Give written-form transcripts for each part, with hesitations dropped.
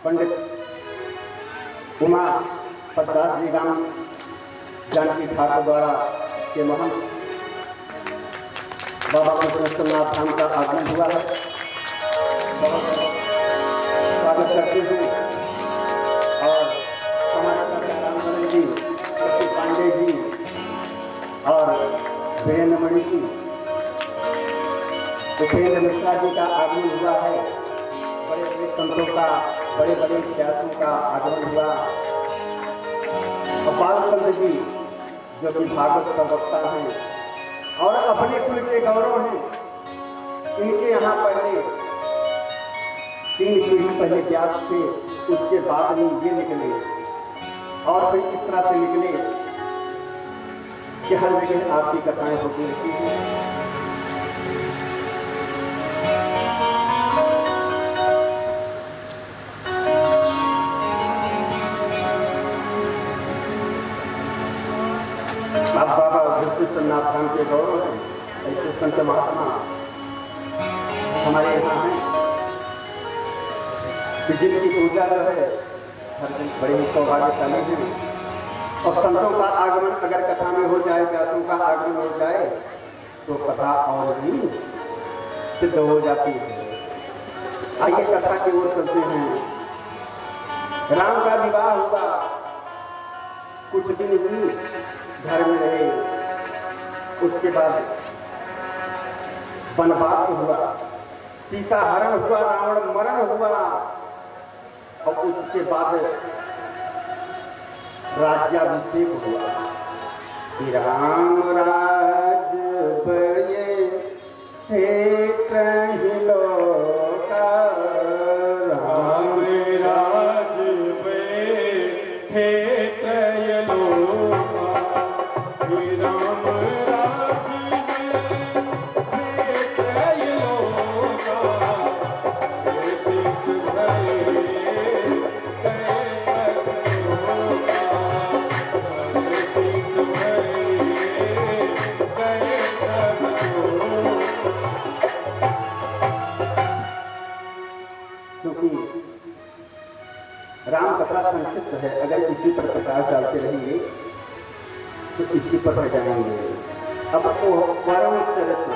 पंडित उमा प्रसाद जी राम जानकी ठाकुर द्वारा के महंत बाबा कृष्णनाथ धाम का आगमन हुआ है। स्वागत करते हैं और हमारे रामचंद्र जी, सती पांडे जी और वीरेंद्र मणि जी, उपेंद्र मिश्रा जी का आगमन हुआ है। बड़े बड़े संतों का, बड़े बड़े व्यासों का आगमन हुआ। गोपाल चंद्र जी जो कि भागवत प्रवक्ता हैं और अपने कुल के गौरव हैं, इनके यहाँ पहले 3 पीढ़ी पहले व्यास थे, उसके बाद में ये निकले और फिर इस तरह से निकले कि हर जगह आपकी कथाएं होती रहती हैं। अब बाबा कृष्णनाथ धाम के गौरव हैं, ऐसे संत महात्मा हमारे यहाँ हैं कि जिनकी पूजा जो है हर दिन बड़े ही सौभाग्यशाली हैं। और संतों का आगमन अगर कथा में हो जाए, व्यासों का आगमन हो जाए तो कथा और भी सिद्ध हो जाती है। आइए कथा की ओर चलते हैं। राम का विवाह हुआ, कुछ दिन हुई, घर में रहे, उसके बाद वनवास हुआ, सीता हरण हुआ, रावण मरण हुआ और उसके बाद राज्याभिषेक हुआ। राम राज बये हे त्रैलोका, राम राज बये हे त्रैलोका, राम राज बये हे त्रैलोका, सिद्ध भये राम कथा संक्षिप्त है, अगर इसी पर प्रकाश डालते रहेंगे तो इसी पर रह जाएंगे। अब वो परम चरित्र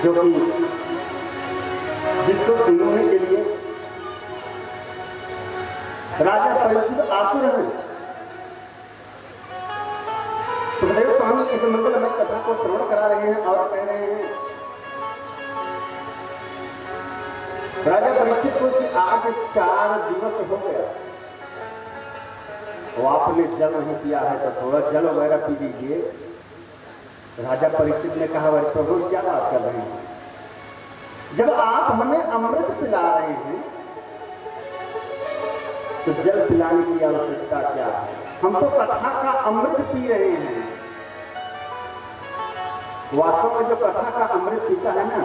जो कि जिसको सुनने के लिए राजा परीक्षित आतुर हैं। सुखदेव स्वामी इस मंगलमय कथा को श्रवण करा रहे हैं और कह रहे हैं राजा परीक्षित को कि आज 4 दिवस हो गया, वो आपने जल नहीं पिया है तो थोड़ा जल वगैरह पी लीजिए। राजा परीक्षित ने कहा, अरे प्रभु क्या बात कर रहे हैं, जब आप हमें अमृत पिला रहे हैं तो जल पिलाने की आवश्यकता क्या है? हम तो कथा का अमृत पी रहे हैं। वास्तव में जो कथा का अमृत पीता है ना,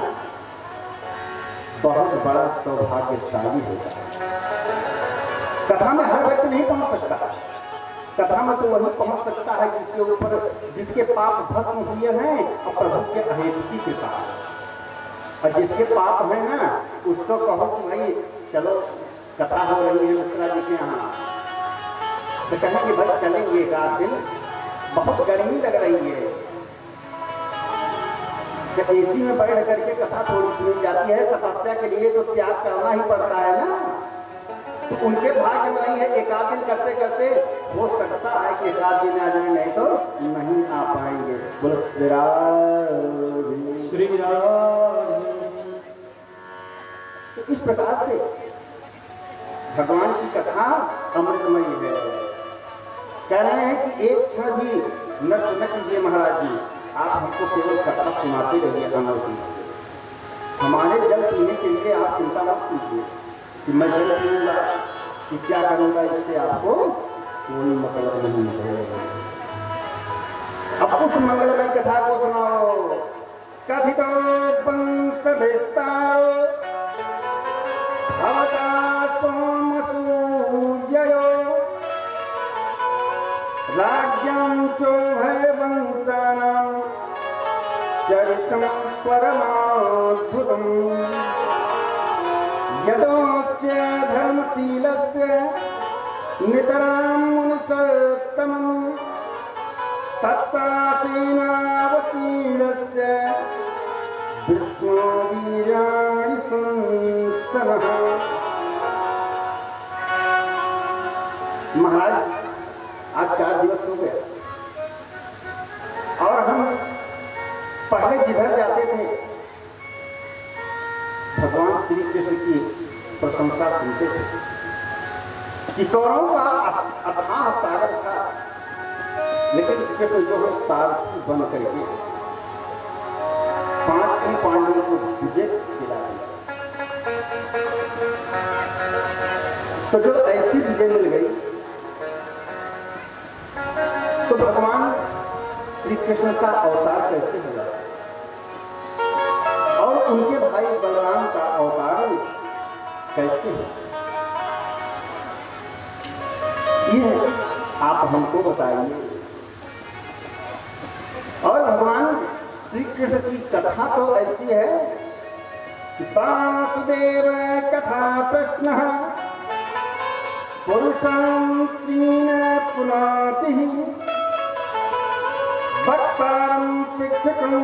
बहुत बड़ा सौभाग्यशाली होता है। कथा में हर व्यक्ति नहीं पहुंच सकता। कथा में तो वही पहुंच सकता है जिसके ऊपर जिसके पाप भस्म हुए हैं और प्रभु के अहेतुकी के साथ। और जिसके पाप है ना, उसको कहो कि भाई चलो कथा हो रही है मिश्रा जी के यहाँ, तो कहेंगे भाई चलेंगे एक आध दिन, बहुत गर्मी लग रही है, जब एसी में बैठ करके कथा थोड़ी सुनी जाती है, तपस्या के लिए तो त्याग करना ही पड़ता है ना। तो उनके भाग्य में नहीं है, एक आध दिन करते करते हो सकता है कि एक आध दिन आ जाए, नहीं तो नहीं आ पाएंगे। बोलो श्री राम। तो इस प्रकार से भगवान की कथा अमृतमयी है। कह रहे हैं कि एक क्षण भी नष्ट न कीजिए महाराज जी, आप हमको केवल कथा सुनाते रहिए। अमर की हमारे जल पीने के लिए आप चिंता मत कीजिए कि मैं जल पीऊंगा कि क्या करूंगा, इससे आपको कोई मतलब नहीं है। अब उस मंगलमय कथा को सुनाओ। कथितो पंथ विस्तारो भवता सोमसूर्ययो राज्यं चोभयवंशानां चरितं परमाद्भुतम् यदोस्य धर्मशीलस्य नितरां मुनिसत्तमम् तत्प्राचीनावतीर्णस्य विष्णुवीर्याणि संस्तनः। महाराज आज 4 दिवस हो गए और हम पहले जिधर जाते थे भगवान श्री कृष्ण की प्रशंसा सुनते थे। किशोरों का अथाह सागर था, लेकिन कृष्ण जो है सारथी बन करके 5 पांडवों को विजय दिला दिया। तो जो ऐसी विजय मिल गई तो भगवान श्री कृष्ण का अवतार कैसे हुआ और उनके भाई बलराम का अवतार कैसे हुआ, ये आप हमको बताइए। और भगवान श्री कृष्ण की कथा तो ऐसी है कि वासुदेव कथा प्रश्न पुरुषां त्रीन पुनाति भक्तारं शिक्षकं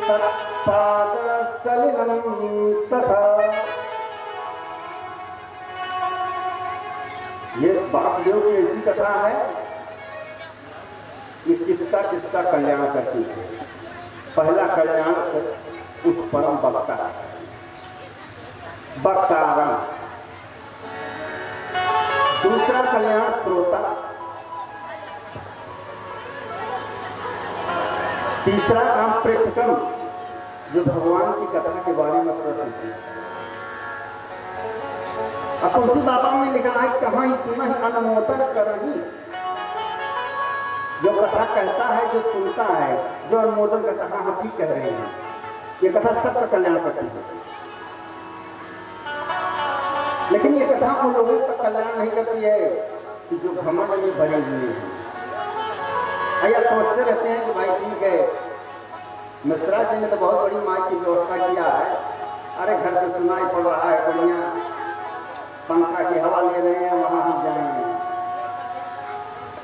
तत्पादसलिलं तथा। ये वासुदेव की ऐसी कथा है कि किसका कल्याण करती है। पहला कल्याण उस परम वक्ता वक्तारम, दूसरा कल्याण श्रोता, तीसरा काम प्रेक्षकम जो भगवान की कथा के बारे में प्रश्न है। अब तुलसी बाबा ने लिखा है कहाँ सुना अनुमोदन करही, जो कथा कहता है जो सुनता है जो अनुमोदन करता है, हम ठीक कह रहे हैं। ये कथा सबका कल्याण करती है, लेकिन ये कथा उन लोगों का कल्याण नहीं करती है कि जो घमंड में भरे हुए हैं। या सोचते रहते हैं कि भाई ठीक है, मिश्रा जी ने तो बहुत बड़ी माई की व्यवस्था किया है, अरे घर से सुनाई पड़ रहा है, बढ़िया पंखा की हवा ले रहे हैं, वहां हम जाएंगे,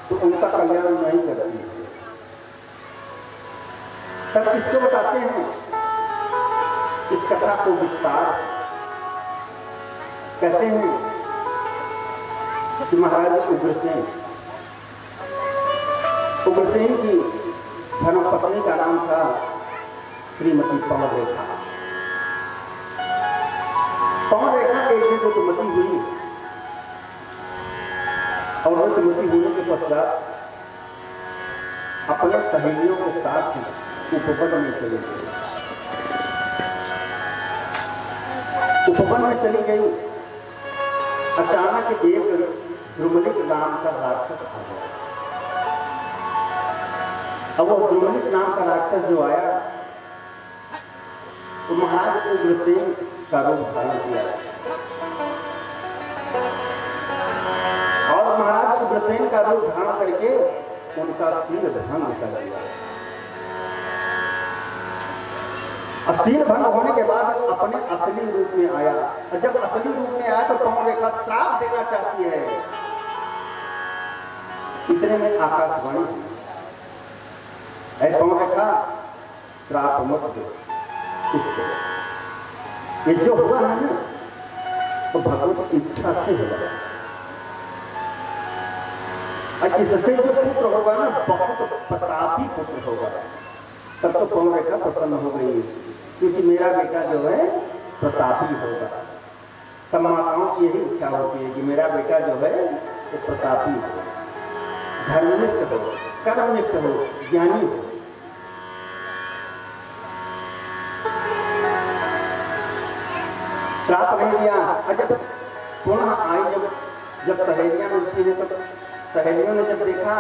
तो उनका कल्याण नहीं करती है। तब किसको बताते हैं इस कथा को विस्तार कहते हैं कि महाराज उग्रसेन की धर्मपत्नी का नाम था श्रीमती पवन रेखा। पवन रेखा एक दिन ऋतुमती हुई और ऋतुमती होने के पश्चात अपने सहेलियों के साथ उपवन में चली गई। उपवन में चली गई, अचानक एक द्रुमलिक नाम का राक्षस आ गया। अब वो द्रुमलिक नाम का राक्षस जो आया तो महाराज उग्रसेन का रूप धारण किया और महाराज उग्रसेन का रूप धारण करके उनका शील भंग कर दिया। शील भंग होने के बाद अपने असली रूप में आया, और जब असली रूप में आया तो पवन रेखा श्राप देना चाहती है। इतने में आकाशवाणी हुई, पवन रेखा श्राप मत दो, ये जो हुआ है ना तो भगवत इच्छा से हुआ, और इससे जो पुत्र होगा ना बहुत प्रतापी पुत्र होगा। तब तो पवन रेखा प्रसन्न हो गई, क्योंकि मेरा बेटा जो है प्रतापी होगा। सब माताओं की यही इच्छा होती है कि मेरा बेटा जो है वो प्रतापी हो, धर्मनिष्ठ हो, कर्मनिष्ठ हो, ज्ञानी हो। श्राप नहीं दिया। जब पुनः आई, जब सहेलियां मिलती है तो सहेलियों ने जब देखा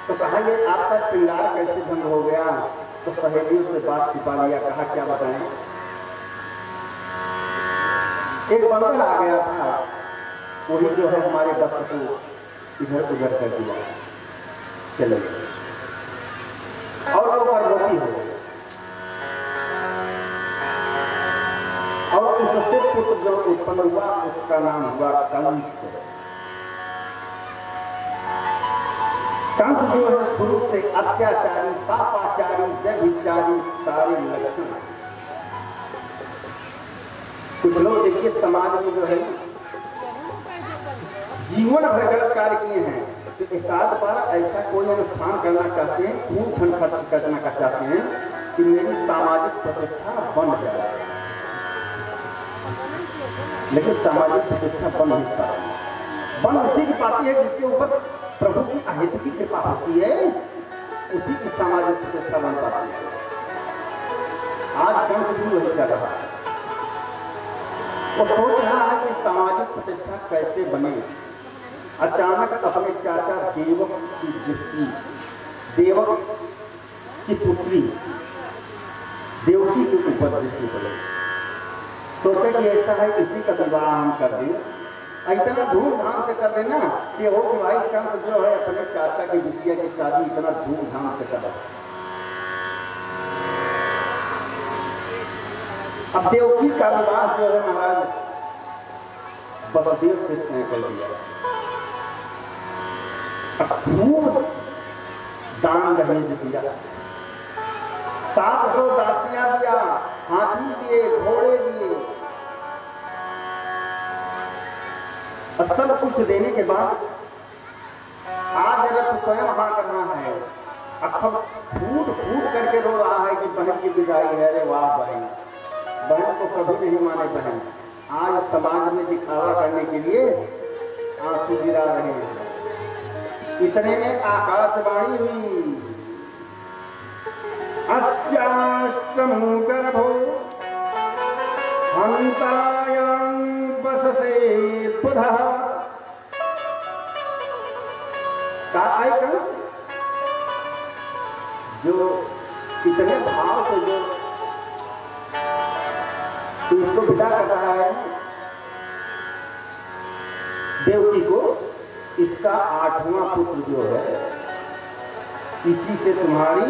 तो कहा ये आपका श्रृंगार कैसे भंग हो गया, तो सहेलियों से बात छिपा लिया। कहा क्या बताएं, एक बंदर आ गया था, वही जो है हमारे वस्त्र को इधर उधर कर दिया, चले गए और वो गर्भवती हो गई। और उस कंस से पुत्र जो उत्पन्न हुआ उसका नाम हुआ कंस। कंस जो है शुरू से अत्याचारी, पापाचारी, व्यभिचारी सारे लक्षण। कुछ लोग देखिए समाज में जो है जीवन भर गलत कार्य किए हैं, तो एकाध बार ऐसा कोई अनुष्ठान करना चाहते हैं, खूब धन खर्च करना चाहते हैं कि मेरी सामाजिक प्रतिष्ठा बन जाए, लेकिन सामाजिक प्रतिष्ठा बन नहीं पाती। बन उसी की पाती है जिसके ऊपर प्रभु की अहित की कृपा होती है, उसी की सामाजिक प्रतिष्ठा बन पाती है। आज कंस भी वही कर रहा है, वो सोच रहा है कि सामाजिक प्रतिष्ठा कैसे बने। अचानक अपने चाचा देवक की दृष्टि, देवक की पुत्री देवकी के ऊपर दृष्टि पड़े। सोचा कि ऐसा है इसी का विवाह हम कर दें, इतना धूमधाम से कर देना कि हो कि भाई कंस जो है अपने चाचा की बिटिया की शादी इतना धूमधाम से कर। अब देवकी का विवाह जो है महाराज बलदेव से तय कर दिया। खूब दान दहेज दिया, 700 दासियां दिया, हाथी दिए, घोड़े दिए, सब कुछ देने के बाद आज रथ स्वयं हाँ करना है। अब फूट फूट करके रो रहा है कि बहन की विदाई है। रे वाह बहन, बहन को कभी नहीं माने बहन, आज समाज में दिखावा करने के लिए आंसू गिरा रहे हैं। इतने में आकाशवाणी हुई, अस्याष्टम गर्भो हंतायां बससे पुनः। का आइकन जो इतने भाव से जो इसको विदा कर रहा है देवकी को, इसका 8वां पुत्र जो है इसी से तुम्हारी